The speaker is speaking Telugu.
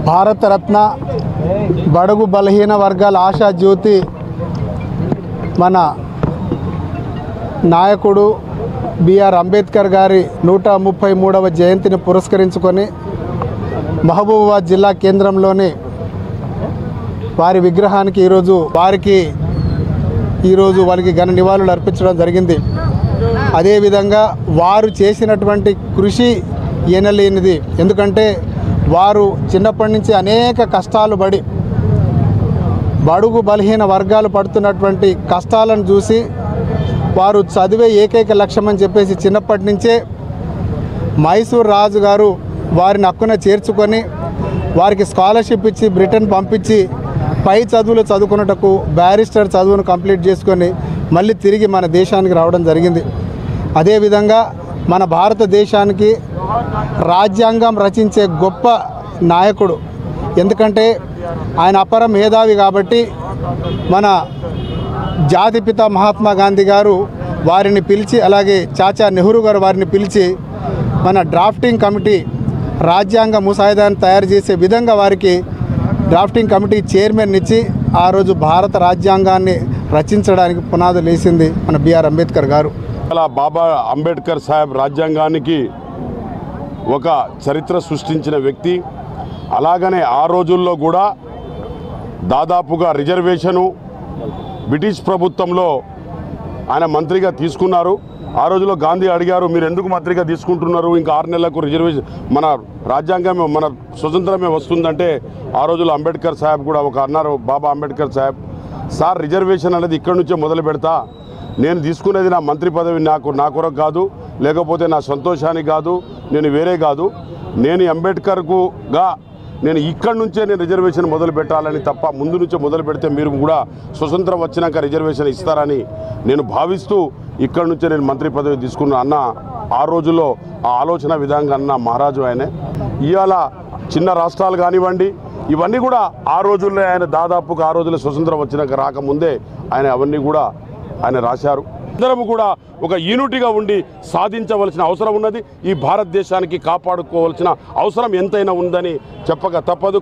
భారత రత్న బడుగు బలహీన వర్గాల ఆశా జ్యోతి మన నాయకుడు బిఆర్ అంబేద్కర్ గారి 133వ జయంతిని పురస్కరించుకొని మహబూబాబాద్ జిల్లా కేంద్రంలోని వారి విగ్రహానికి వారికి ఘన నివాళులు అర్పించడం జరిగింది. అదేవిధంగా వారు చేసినటువంటి కృషి ఎనలేనిది. ఎందుకంటే వారు చిన్నప్పటి నుంచి అనేక కష్టాలు పడి బడుగు బలహీన వర్గాలు పడుతున్నటువంటి కష్టాలను చూసి వారు చదివే ఏకైక లక్ష్యం అని చెప్పేసి చిన్నప్పటి నుంచే మైసూర్ రాజు గారు వారిని హక్కున చేర్చుకొని వారికి స్కాలర్షిప్ ఇచ్చి బ్రిటన్ పంపించి పై చదువులు చదువుకున్నటకు బ్యారిస్టర్ చదువును కంప్లీట్ చేసుకొని మళ్ళీ తిరిగి మన దేశానికి రావడం జరిగింది. అదేవిధంగా మన భారతదేశానికి రాజ్యాంగం రచించే గొప్ప నాయకుడు. ఎందుకంటే ఆయన అపర మేధావి కాబట్టి మన జాతిపిత మహాత్మా గాంధీ గారు వారిని పిలిచి, అలాగే చాచా నెహ్రూ గారు వారిని పిలిచి మన డ్రాఫ్టింగ్ కమిటీ రాజ్యాంగ ముసాయిదాన్ని తయారు చేసే విధంగా వారికి డ్రాఫ్టింగ్ కమిటీ చైర్మన్ ఇచ్చి ఆ రోజు భారత రాజ్యాంగాన్ని రచించడానికి పునాదులు వేసింది మన బిఆర్ అంబేద్కర్ గారు. బాబా అంబేద్కర్ సాహెబ్ రాజ్యాంగానికి ఒక చరిత్ర సృష్టించిన వ్యక్తి. అలాగనే ఆ రోజుల్లో కూడా దాదాపుగా రిజర్వేషను బ్రిటిష్ ప్రభుత్వంలో ఆయన మంత్రిగా తీసుకున్నారు. ఆ రోజుల్లో గాంధీ అడిగారు, మీరు ఎందుకు మంత్రిగా తీసుకుంటున్నారు, ఇంకా 6 నెలలకు రిజర్వేషన్ మన రాజ్యాంగమే మన స్వతంత్రమే వస్తుందంటే ఆ రోజుల్లో అంబేద్కర్ సాహెబ్ కూడా ఒక అన్నారు, బాబా అంబేద్కర్ సాహెబ్, సార్ రిజర్వేషన్ అనేది ఇక్కడి నుంచే మొదలు పెడతా, నేను తీసుకునేది నా మంత్రి పదవి నా కొరకు కాదు, లేకపోతే నా సంతోషానికి కాదు, నేను వేరే కాదు, నేను అంబేద్కర్గా నేను ఇక్కడి నుంచే నేను రిజర్వేషన్ మొదలు పెట్టాలని తప్ప ముందు నుంచే మొదలు పెడితే మీరు కూడా స్వతంత్రం వచ్చినాక రిజర్వేషన్ ఇస్తారని నేను భావిస్తూ ఇక్కడి నుంచే నేను మంత్రి పదవి తీసుకున్న అన్న ఆ రోజుల్లో ఆ ఆలోచన విధంగా అన్న మహారాజు ఆయనే. ఇవాళ చిన్న రాష్ట్రాలు కానివ్వండి, ఇవన్నీ కూడా ఆ రోజుల్లో ఆయన దాదాపుగా ఆ రోజుల్లో స్వతంత్రం వచ్చినాక రాకముందే ఆయన అవన్నీ కూడా ఆయన రాశారు. అందరం కూడా ఒక యూనిటీగా ఉండి సాధించవలసిన అవసరం ఉన్నది. ఈ భారతదేశానికి కాపాడుకోవాల్సిన అవసరం ఎంతైనా ఉందని చెప్పక తప్పదు.